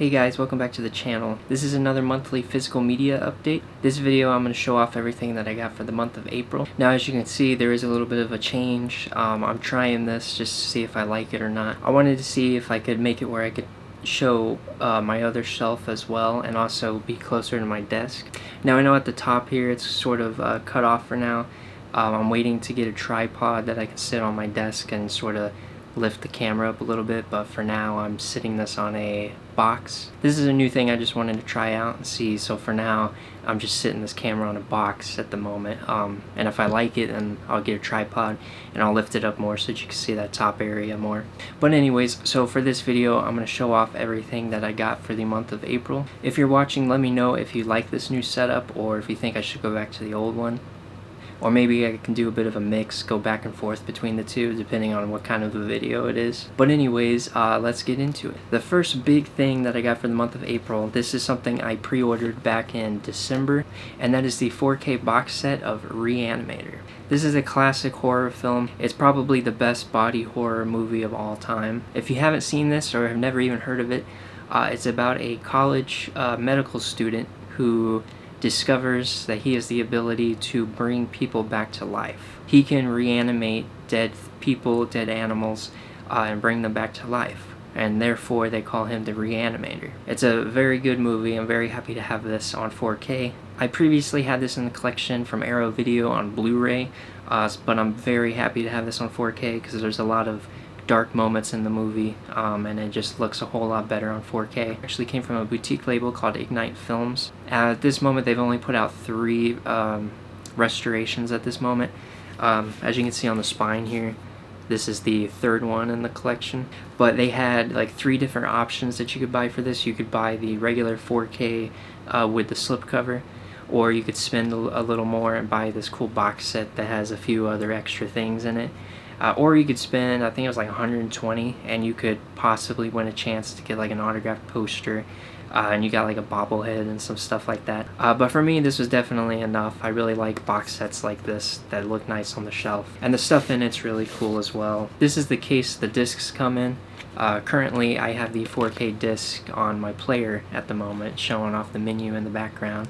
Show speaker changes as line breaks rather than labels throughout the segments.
Hey guys, welcome back to the channel. This is another monthly physical media update. This video I'm going to show off everything that I got for the month of April. Now as you can see, there is a little bit of a change. I'm trying this just to see if I like it or not. I wanted to see if I could make it where I could show my other shelf as well and also be closer to my desk. Now I know at the top here it's sort of cut off for now. I'm waiting to get a tripod that I can sit on my desk and sort of lift the camera up a little bit, but for now I'm sitting this on a box. This is a new thing I just wanted to try out and see, so for now I'm just sitting this camera on a box at the moment, and if I like it then I'll get a tripod and I'll lift it up more so that you can see that top area more. But anyways, so for this video I'm going to show off everything that I got for the month of April. If you're watching, let me know if you like this new setup or if you think I should go back to the old one. Or maybe I can do a bit of a mix, go back and forth between the two depending on what kind of a video it is. But anyways, let's get into it. The first big thing that I got for the month of April, this is something I pre-ordered back in December, and that is the 4K box set of Reanimator. This is a classic horror film. It's probably the best body horror movie of all time. If you haven't seen this or have never even heard of it, it's about a college medical student who discovers that he has the ability to bring people back to life. He can reanimate dead people, dead animals, and bring them back to life. And therefore they call him the Reanimator. It's a very good movie. I'm very happy to have this on 4K. I previously had this in the collection from Arrow Video on Blu-ray, but I'm very happy to have this on 4K because there's a lot of dark moments in the movie, and it just looks a whole lot better on 4K. It actually came from a boutique label called Ignite Films. At this moment they've only put out 3 restorations at this moment. As you can see on the spine here, this is the 3rd one in the collection, but they had like 3 different options that you could buy for this. You could buy the regular 4K with the slipcover, or you could spend a little more and buy this cool box set that has a few other extra things in it. Or you could spend, I think it was like $120, and you could possibly win a chance to get like an autographed poster, and you got like a bobblehead and some stuff like that. But for me, this was definitely enough. I really like box sets like this that look nice on the shelf, and the stuff in it's really cool as well. This is the case the discs come in. Currently, I have the 4K disc on my player at the moment, showing off the menu in the background.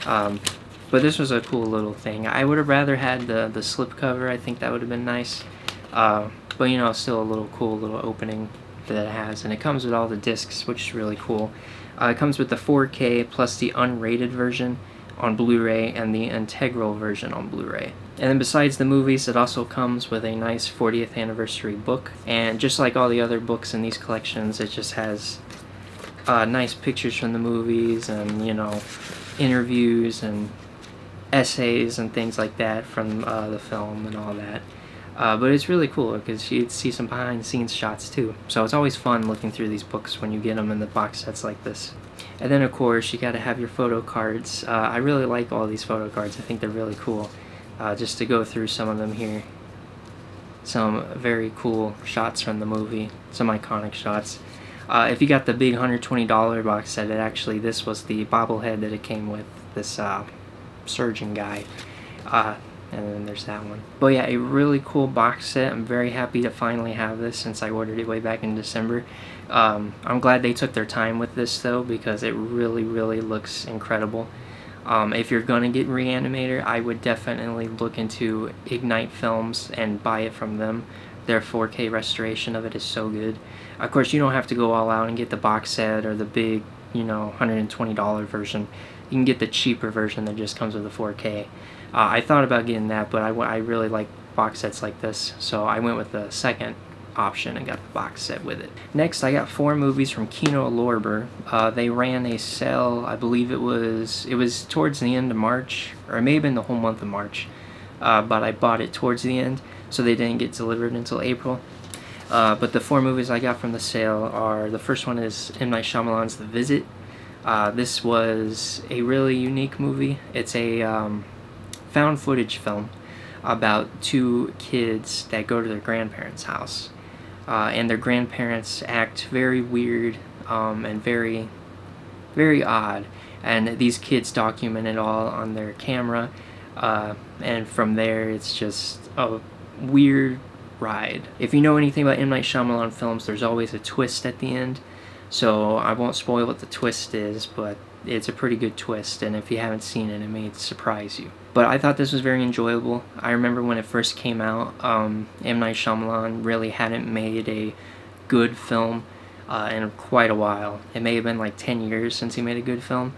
But this was a cool little thing. I would have rather had the slipcover. I think that would have been nice. But you know, still a little cool little opening that it has, and it comes with all the discs, which is really cool. It comes with the 4K plus the unrated version on Blu-ray and the integral version on Blu-ray. And then besides the movies, it also comes with a nice 40th anniversary book, and just like all the other books in these collections, it just has nice pictures from the movies and, you know, interviews and essays and things like that from the film and all that. But it's really cool because you see some behind the scenes shots too. So it's always fun looking through these books when you get them in the box sets like this. And then of course you gotta have your photo cards. I really like all these photo cards. I think they're really cool. Just to go through some of them here. Some very cool shots from the movie. Some iconic shots. If you got the big $120 box set, this was the bobblehead that it came with. This surgeon guy. And then there's that one. But yeah, a really cool box set. I'm very happy to finally have this since I ordered it way back in December. I'm glad they took their time with this though, because it really looks incredible. If you're gonna get Reanimator, I would definitely look into Ignite Films and buy it from them. Their 4K restoration of it is so good. Of course, you don't have to go all out and get the box set or the big, you know, $120 version. You can get the cheaper version that just comes with the 4K. I thought about getting that, but I really like box sets like this, so I went with the second option and got the box set with it. Next, I got 4 movies from Kino Lorber. They ran a sale, I believe it was towards the end of March, or it may have been the whole month of March, but I bought it towards the end, so they didn't get delivered until April. But the 4 movies I got from the sale are, the first one is M. Night Shyamalan's The Visit. This was a really unique movie. It's a found footage film about 2 kids that go to their grandparents' house. And their grandparents act very weird and very odd. And these kids document it all on their camera. And from there, it's just a weird ride. If you know anything about M. Night Shyamalan films, there's always a twist at the end. So I won't spoil what the twist is, but it's a pretty good twist, and if you haven't seen it, it may surprise you. But I thought this was very enjoyable. I remember when it first came out, M. Night Shyamalan really hadn't made a good film in quite a while. It may have been like 10 years since he made a good film.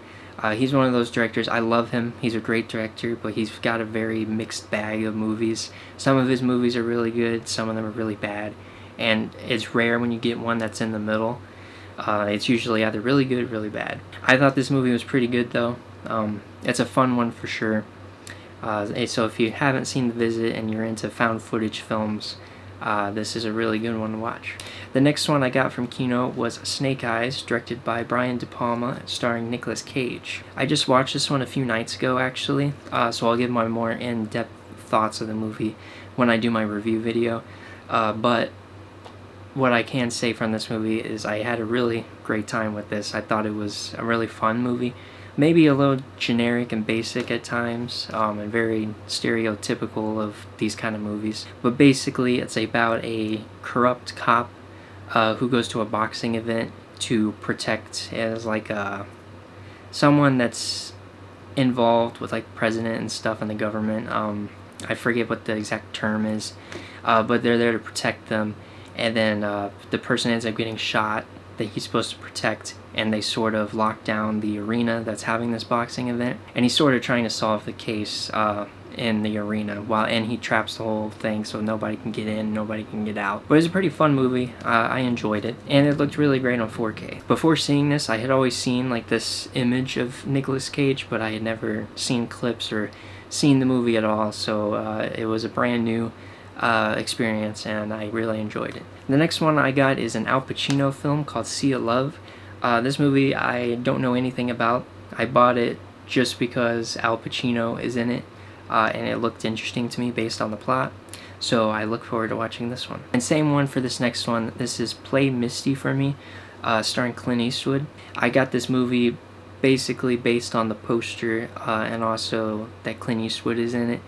He's one of those directors. I love him. He's a great director, but he's got a very mixed bag of movies. Some of his movies are really good, some of them are really bad, and it's rare when you get one that's in the middle. It's usually either really good or really bad. I thought this movie was pretty good, though. It's a fun one for sure. So if you haven't seen The Visit and you're into found footage films, this is a really good one to watch. The next one I got from Kino was Snake Eyes, directed by Brian De Palma, starring Nicolas Cage. I just watched this one a few nights ago, actually, so I'll give my more in-depth thoughts of the movie when I do my review video. But what I can say from this movie is I had a really great time with this. I thought it was a really fun movie. Maybe a little generic and basic at times, and very stereotypical of these kind of movies. But basically, it's about a corrupt cop who goes to a boxing event to protect as like someone that's involved with like the president and stuff and the government. I forget what the exact term is, but they're there to protect them. And then the person ends up getting shot that he's supposed to protect, and they sort of lock down the arena that's having this boxing event, and he's sort of trying to solve the case in the arena, and he traps the whole thing so nobody can get in, nobody can get out. But it was a pretty fun movie. I enjoyed it, and it looked really great on 4K. Before seeing this, I had always seen like this image of Nicolas Cage, but I had never seen clips or seen the movie at all, so it was a brand new experience, and I really enjoyed it. The next one I got is an Al Pacino film called Sea of Love. This movie I don't know anything about. I bought it just because Al Pacino is in it, and it looked interesting to me based on the plot, so I look forward to watching this one. And same one for this next one. This is Play Misty for Me, starring Clint Eastwood. I got this movie basically based on the poster, and also that Clint Eastwood is in it.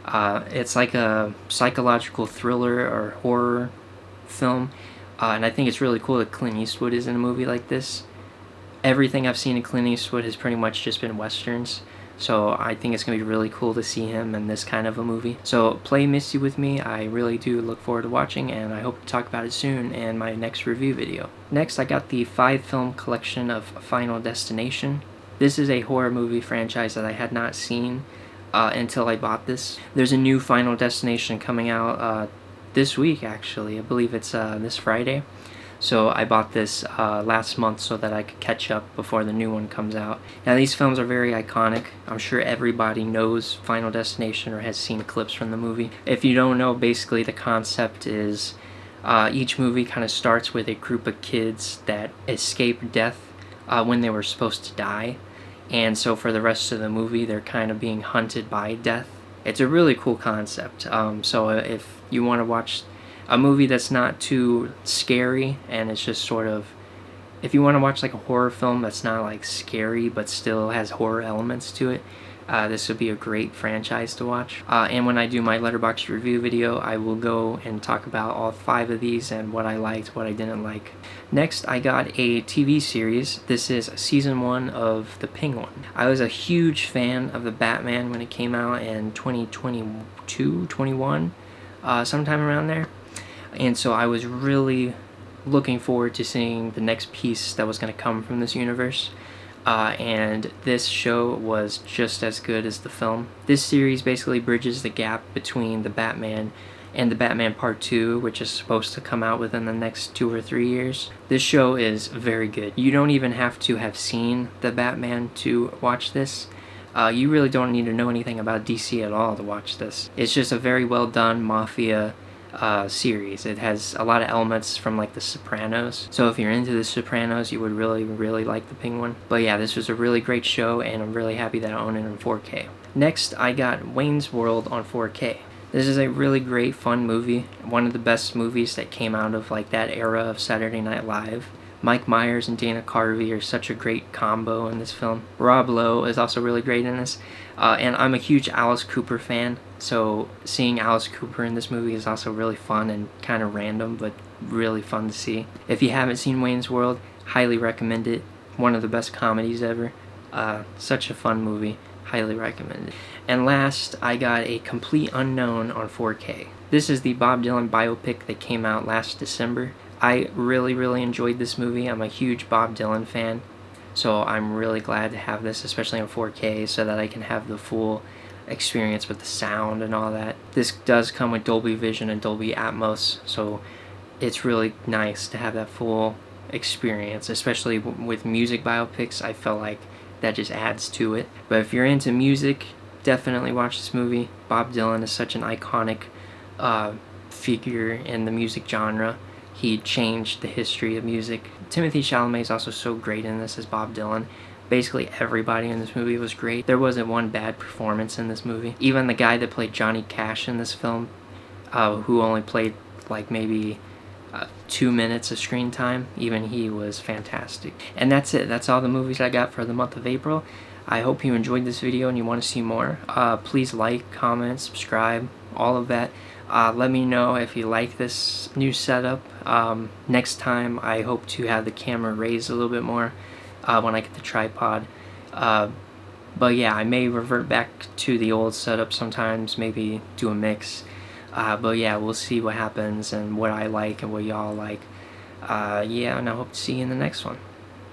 It's like a psychological thriller or horror film, and I think it's really cool that Clint Eastwood is in a movie like this. Everything I've seen in Clint Eastwood has pretty much just been westerns, so I think it's going to be really cool to see him in this kind of a movie. So Play Misty with me, I really do look forward to watching, and I hope to talk about it soon in my next review video. Next, I got the 5-film collection of Final Destination. This is a horror movie franchise that I had not seen until I bought this. There's a new Final Destination coming out this week, actually. I believe it's this Friday. So I bought this last month so that I could catch up before the new one comes out. Now these films are very iconic. I'm sure everybody knows Final Destination or has seen clips from the movie. If you don't know, basically the concept is each movie kind of starts with a group of kids that escape death when they were supposed to die. And so for the rest of the movie, they're kind of being hunted by death. It's a really cool concept. So if you want to watch a movie that's not too scary, and it's just sort of, if you want to watch like a horror film that's not like scary but still has horror elements to it, this would be a great franchise to watch. And when I do my Letterboxd review video, I will go and talk about all 5 of these and what I liked, what I didn't like. Next, I got a TV series. This is season 1 of The Penguin. I was a huge fan of the Batman when it came out in 2022, 21, sometime around there. And so I was really looking forward to seeing the next piece that was going to come from this universe. And this show was just as good as the film. This series basically bridges the gap between the Batman and the Batman Part 2, which is supposed to come out within the next 2 or 3 years. This show is very good. You don't even have to have seen the Batman to watch this. You really don't need to know anything about DC at all to watch this. It's just a very well done mafia series. It has a lot of elements from like The Sopranos, so if you're into The Sopranos, you would really like The Penguin. But yeah, this was a really great show, and I'm really happy that I own it in 4K. Next, I got Wayne's World on 4K. This is a really great, fun movie. One of the best movies that came out of like that era of Saturday Night Live. Mike Myers and Dana Carvey are such a great combo in this film. Rob Lowe is also really great in this. And I'm a huge Alice Cooper fan, so seeing Alice Cooper in this movie is also really fun and kind of random, but really fun to see. If you haven't seen Wayne's World, Highly recommend it. One of the best comedies ever. Such a fun movie. Highly recommended. And last, I got A Complete Unknown on 4K. This is the Bob Dylan biopic that came out last December. I really enjoyed this movie. I'm a huge Bob Dylan fan, so I'm really glad to have this, especially in 4K, so that I can have the full experience with the sound and all that. This does come with Dolby Vision and Dolby Atmos, so it's really nice to have that full experience, especially with music biopics. I felt like that just adds to it. But if you're into music, definitely watch this movie. Bob Dylan is such an iconic figure in the music genre. He changed the history of music. Timothy Chalamet is also so great in this as Bob Dylan. Basically everybody in this movie was great. There wasn't one bad performance in this movie. Even the guy that played Johnny Cash in this film, who only played like maybe 2 minutes of screen time, even he was fantastic. And that's it. That's all the movies I got for the month of April. I hope you enjoyed this video and you want to see more. Please like, comment, subscribe, all of that. Let me know if you like this new setup. Next time I hope to have the camera raised a little bit more when I get the tripod. But yeah, I may revert back to the old setup sometimes, maybe do a mix. But yeah, we'll see what happens and what I like and what y'all like. Yeah, and I hope to see you in the next one.